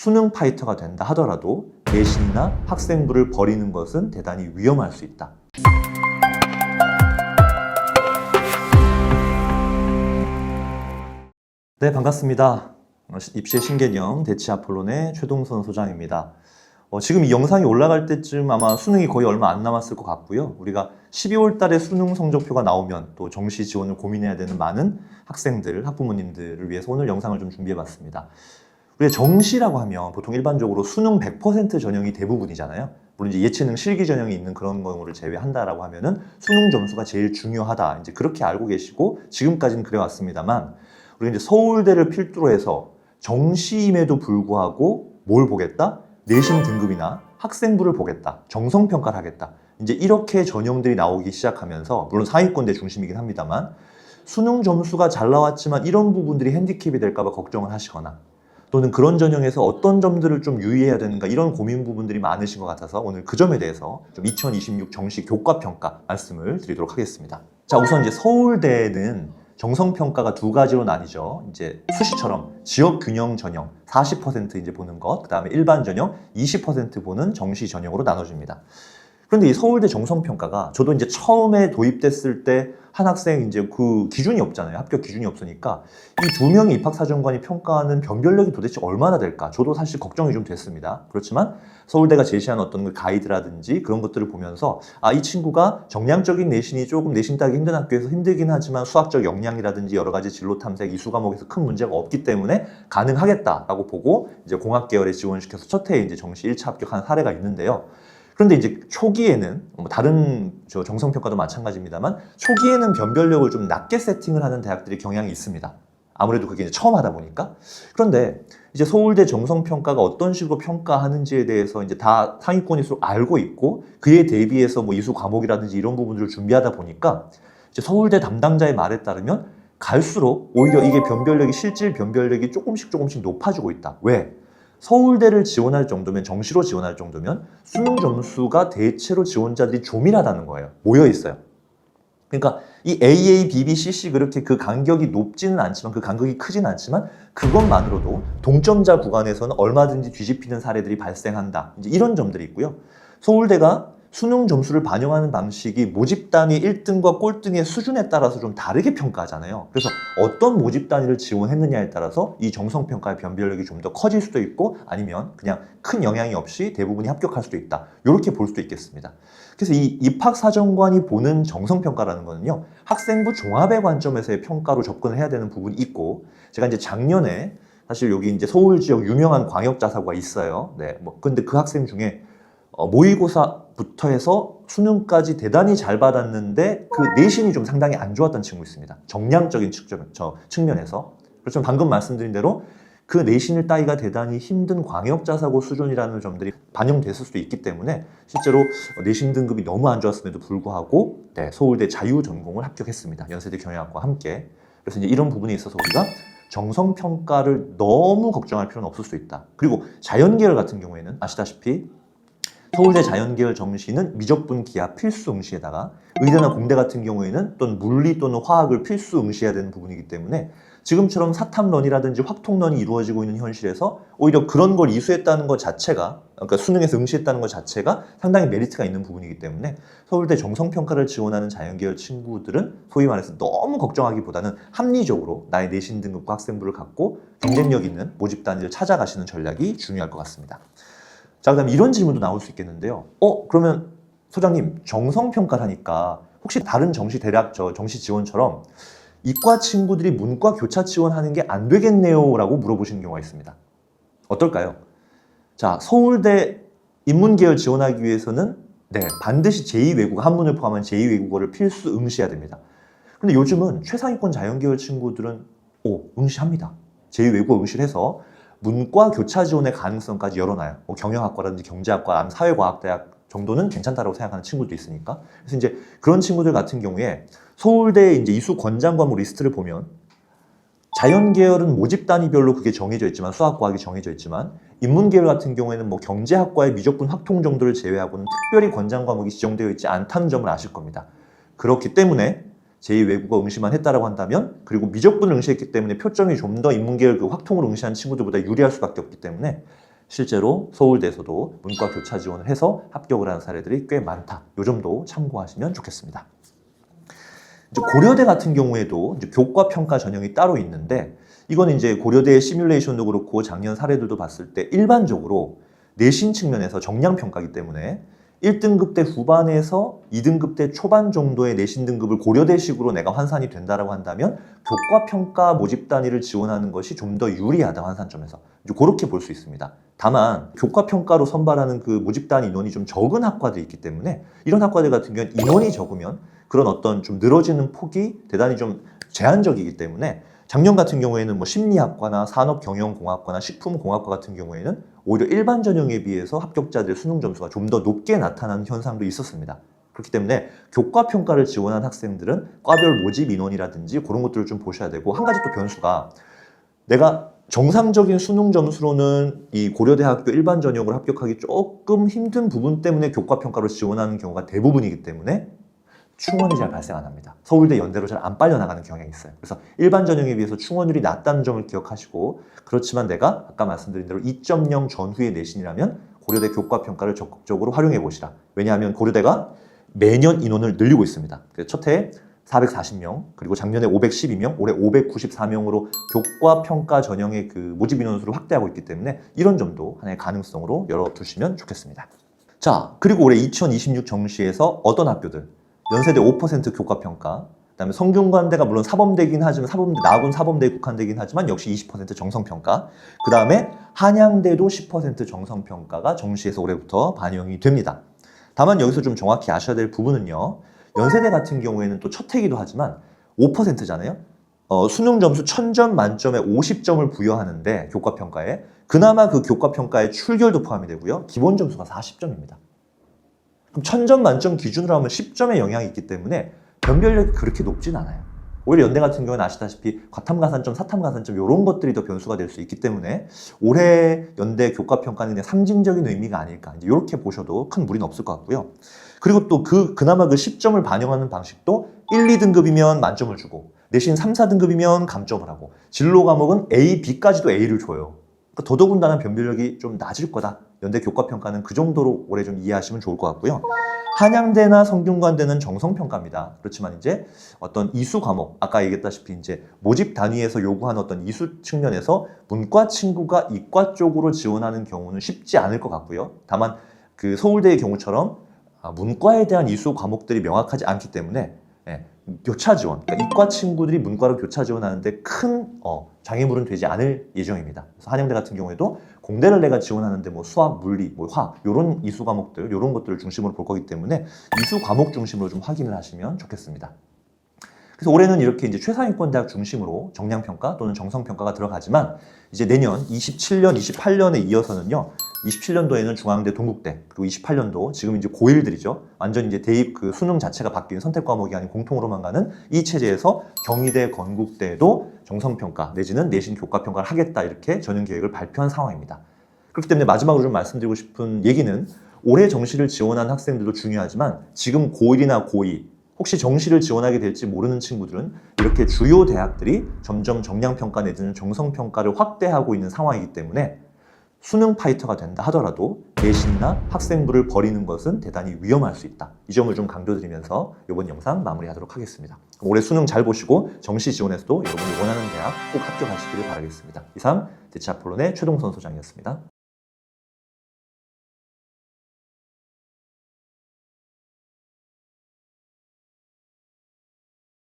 수능 파이터가 된다 하더라도 내신이나 학생부를 버리는 것은 대단히 위험할 수 있다. 네, 반갑습니다. 입시의 신개념 대치 아폴론의 최동선 소장입니다. 지금 이 영상이 올라갈 때쯤 아마 수능이 거의 얼마 안 남았을 것 같고요. 우리가 12월 달에 수능 성적표가 나오면 또 정시 지원을 고민해야 되는 많은 학생들, 학부모님들을 위해서 오늘 영상을 좀 준비해 봤습니다. 우리가 정시라고 하면 보통 일반적으로 수능 100% 전형이 대부분이잖아요. 물론 이제 예체능 실기 전형이 있는 그런 경우를 제외한다라고 하면은 수능 점수가 제일 중요하다. 이제 그렇게 알고 계시고 지금까지는 그래왔습니다만 우리가 이제 서울대를 필두로 해서 정시임에도 불구하고 뭘 보겠다? 내신 등급이나 학생부를 보겠다. 정성평가를 하겠다. 이제 이렇게 전형들이 나오기 시작하면서 물론 상위권대 중심이긴 합니다만 수능 점수가 잘 나왔지만 이런 부분들이 핸디캡이 될까 봐 걱정을 하시거나 또는 그런 전형에서 어떤 점들을 좀 유의해야 되는가 이런 고민 부분들이 많으신 것 같아서 오늘 그 점에 대해서 좀 2026 정시 교과평가 말씀을 드리도록 하겠습니다. 자, 우선 이제 서울대는 정성평가가 두 가지로 나뉘죠. 이제 수시처럼 지역균형 전형 40% 이제 보는 것, 그 다음에 일반 전형 20% 보는 정시 전형으로 나눠집니다. 그런데 이 서울대 정성평가가 저도 이제 처음에 도입됐을 때 한 학생 이제 그 기준이 없잖아요. 합격 기준이 없으니까 이 두 명의 입학사정관이 평가하는 변별력이 도대체 얼마나 될까? 저도 사실 걱정이 좀 됐습니다. 그렇지만 서울대가 제시한 어떤 그 가이드라든지 그런 것들을 보면서 이 친구가 정량적인 내신이 조금 내신 따기 힘든 학교에서 힘들긴 하지만 수학적 역량이라든지 여러 가지 진로 탐색 이수 과목에서 큰 문제가 없기 때문에 가능하겠다라고 보고 이제 공학 계열에 지원시켜서 첫 해에 이제 정시 1차 합격한 사례가 있는데요. 그런데 이제 초기에는 다른 정성평가도 마찬가지입니다만 초기에는 변별력을 좀 낮게 세팅을 하는 대학들이 경향이 있습니다. 아무래도 그게 이제 처음 하다 보니까. 그런데 이제 서울대 정성평가가 어떤 식으로 평가하는지에 대해서 이제 다 상위권일수록 알고 있고 그에 대비해서 뭐 이수 과목이라든지 이런 부분들을 준비하다 보니까 이제 서울대 담당자의 말에 따르면 갈수록 오히려 이게 변별력이 실질 변별력이 조금씩 높아지고 있다. 왜? 서울대를 지원할 정도면 정시로 지원할 정도면 수능 점수가 대체로 지원자들이 조밀하다는 거예요. 모여 있어요. 그러니까 이 AA, BB, CC 그렇게 그 간격이 높지는 않지만 그 간격이 크지는 않지만 그것만으로도 동점자 구간에서는 얼마든지 뒤집히는 사례들이 발생한다. 이제 이런 점들이 있고요. 서울대가 수능 점수를 반영하는 방식이 모집 단위 1등과 꼴등의 수준에 따라서 좀 다르게 평가하잖아요. 그래서 어떤 모집 단위를 지원했느냐에 따라서 이 정성평가의 변별력이 좀 더 커질 수도 있고 아니면 그냥 큰 영향이 없이 대부분이 합격할 수도 있다. 이렇게 볼 수도 있겠습니다. 그래서 이 입학사정관이 보는 정성평가라는 거는요. 학생부 종합의 관점에서의 평가로 접근을 해야 되는 부분이 있고 제가 이제 작년에 사실 여기 이제 서울 지역 유명한 광역자사고가 있어요. 네, 근데 그 학생 중에 모의고사부터 해서 수능까지 대단히 잘 받았는데 그 내신이 좀 상당히 안 좋았던 친구 있습니다. 정량적인 측면에서. 그렇지만 방금 말씀드린 대로 그 내신을 따기가 대단히 힘든 광역자사고 수준이라는 점들이 반영됐을 수도 있기 때문에 실제로 내신 등급이 너무 안 좋았음에도 불구하고 서울대 자유전공을 합격했습니다. 연세대 경영학과 함께. 그래서 이제 이런 부분에 있어서 우리가 정성평가를 너무 걱정할 필요는 없을 수 있다. 그리고 자연계열 같은 경우에는 아시다시피 서울대 자연계열 정시는 미적분 기하 필수 응시에다가 의대나 공대 같은 경우에는 또는 물리 또는 화학을 필수 응시해야 되는 부분이기 때문에 지금처럼 사탐런이라든지 확통런이 이루어지고 있는 현실에서 오히려 그런 걸 이수했다는 것 자체가 그러니까 수능에서 응시했다는 것 자체가 상당히 메리트가 있는 부분이기 때문에 서울대 정성평가를 지원하는 자연계열 친구들은 소위 말해서 너무 걱정하기보다는 합리적으로 나의 내신 등급과 학생부를 갖고 경쟁력 있는 모집 단위를 찾아가시는 전략이 중요할 것 같습니다. 자, 그다음에 이런 질문도 나올 수 있겠는데요. 그러면 소장님 정성평가를 하니까 혹시 다른 정시 대략 정시 지원처럼 이과 친구들이 문과 교차 지원하는 게 안 되겠네요 라고 물어보시는 경우가 있습니다. 어떨까요? 자, 서울대 인문계열 지원하기 위해서는 반드시 제2외국어, 한문을 포함한 제2외국어를 필수 응시해야 됩니다. 근데 요즘은 최상위권 자연계열 친구들은 응시합니다. 제2외국어 응시를 해서 문과 교차 지원의 가능성까지 열어놔요. 경영학과라든지 경제학과, 아니면 사회과학대학 정도는 괜찮다고 생각하는 친구도 있으니까. 그래서 이제 그런 친구들 같은 경우에 서울대 이제 이수 권장 과목 리스트를 보면 자연계열은 모집 단위별로 그게 정해져 있지만 수학과학이 정해져 있지만 인문계열 같은 경우에는 뭐 경제학과의 미적분 확통 정도를 제외하고는 특별히 권장 과목이 지정되어 있지 않다는 점을 아실 겁니다. 그렇기 때문에 제2외국어 응시만 했다라고 한다면 그리고 미적분을 응시했기 때문에 표점이 좀 더 인문계열 그 확통을 응시한 친구들보다 유리할 수밖에 없기 때문에 실제로 서울대에서도 문과 교차 지원을 해서 합격을 하는 사례들이 꽤 많다. 이 점도 참고하시면 좋겠습니다. 이제 고려대 같은 경우에도 이제 교과 평가 전형이 따로 있는데 이건 이제 고려대의 시뮬레이션도 그렇고 작년 사례들도 봤을 때 일반적으로 내신 측면에서 정량 평가이기 때문에 1등급 대 후반에서 2등급 대 초반 정도의 내신 등급을 고려대식으로 내가 환산이 된다라고 한다면 교과 평가 모집 단위를 지원하는 것이 좀 더 유리하다 환산점에서 이제 그렇게 볼 수 있습니다. 다만 교과 평가로 선발하는 그 모집 단위 인원이 좀 적은 학과들이 있기 때문에 이런 학과들 같은 경우는 인원이 적으면 그런 어떤 좀 늘어지는 폭이 대단히 좀 제한적이기 때문에 작년 같은 경우에는 뭐 심리학과나 산업경영공학과나 식품공학과 같은 경우에는 오히려 일반 전형에 비해서 합격자들의 수능 점수가 좀 더 높게 나타나는 현상도 있었습니다. 그렇기 때문에 교과 평가를 지원한 학생들은 과별 모집 인원이라든지 그런 것들을 좀 보셔야 되고 한 가지 또 변수가 내가 정상적인 수능 점수로는 이 고려대학교 일반 전형으로 합격하기 조금 힘든 부분 때문에 교과 평가로 지원하는 경우가 대부분이기 때문에 충원이 잘 발생 안 합니다. 서울대, 연대로 잘 안 빨려나가는 경향이 있어요. 그래서 일반 전형에 비해서 충원율이 낮다는 점을 기억하시고 그렇지만 내가 아까 말씀드린 대로 2.0 전후의 내신이라면 고려대 교과 평가를 적극적으로 활용해 보시라. 왜냐하면 고려대가 매년 인원을 늘리고 있습니다. 첫 해에 440명, 그리고 작년에 512명, 올해 594명으로 교과 평가 전형의 그 모집 인원 수를 확대하고 있기 때문에 이런 점도 하나의 가능성으로 열어두시면 좋겠습니다. 자, 그리고 올해 2026 정시에서 어떤 학교들? 연세대 5% 교과 평가, 그다음에 성균관대가 물론 사범대긴 하지만 나군 사범대에 국한되긴 하지만 역시 20% 정성 평가. 그다음에 한양대도 10% 정성 평가가 정시에서 올해부터 반영이 됩니다. 다만 여기서 좀 정확히 아셔야 될 부분은요. 연세대 같은 경우에는 또 첫 해기도 하지만 5%잖아요. 수능 점수 1000점 만점에 50점을 부여하는데 교과 평가에 그나마 그 교과 평가에 출결도 포함이 되고요. 기본 점수가 40점입니다. 그럼 1000점 만점 기준으로 하면 10점의 영향이 있기 때문에 변별력이 그렇게 높진 않아요. 오히려 연대 같은 경우는 아시다시피 과탐가산점, 사탐가산점 이런 것들이 더 변수가 될 수 있기 때문에 올해 연대 교과 평가는 그냥 상징적인 의미가 아닐까 이렇게 보셔도 큰 무리는 없을 것 같고요. 그리고 또 그나마 그 10점을 반영하는 방식도 1, 2등급이면 만점을 주고 내신 3, 4등급이면 감점을 하고 진로 과목은 A, B까지도 A를 줘요. 그러니까 더더군다나 변별력이 좀 낮을 거다. 연대 교과 평가는 그 정도로 올해 좀 이해하시면 좋을 것 같고요. 한양대나 성균관대는 정성평가입니다. 그렇지만 이제 어떤 이수 과목, 아까 얘기했다시피 이제 모집 단위에서 요구하는 어떤 이수 측면에서 문과 친구가 이과 쪽으로 지원하는 경우는 쉽지 않을 것 같고요. 다만 그 서울대의 경우처럼 문과에 대한 이수 과목들이 명확하지 않기 때문에 교차 지원, 그러니까 이과 친구들이 문과로 교차 지원하는데 큰 장애물은 되지 않을 예정입니다. 그래서 한양대 같은 경우에도 공대를 내가 지원하는데 뭐 수학, 물리, 뭐 화 이런 이수 과목들, 이런 것들을 중심으로 볼 거기 때문에 이수 과목 중심으로 좀 확인을 하시면 좋겠습니다. 그래서 올해는 이렇게 이제 최상위권 대학 중심으로 정량평가 또는 정성평가가 들어가지만 이제 내년 27년, 28년에 이어서는요. 27년도에는 중앙대, 동국대, 그리고 28년도 지금 이제 고1들이죠. 완전 이제 대입 그 수능 자체가 바뀐 선택 과목이 아닌 공통으로만 가는 이 체제에서 경희대, 건국대도 정성평가 내지는 내신 교과평가를 하겠다 이렇게 전형 계획을 발표한 상황입니다. 그렇기 때문에 마지막으로 좀 말씀드리고 싶은 얘기는 올해 정시를 지원한 학생들도 중요하지만 지금 고1이나 고2 혹시 정시를 지원하게 될지 모르는 친구들은 이렇게 주요 대학들이 점점 정량평가 내지는 정성평가를 확대하고 있는 상황이기 때문에 수능 파이터가 된다 하더라도 내신이나 학생부를 버리는 것은 대단히 위험할 수 있다. 이 점을 좀 강조드리면서 이번 영상 마무리하도록 하겠습니다. 올해 수능 잘 보시고 정시 지원에서도 여러분이 원하는 대학 꼭 합격하시기를 바라겠습니다. 이상 대치아폴론의 최동선 소장이었습니다.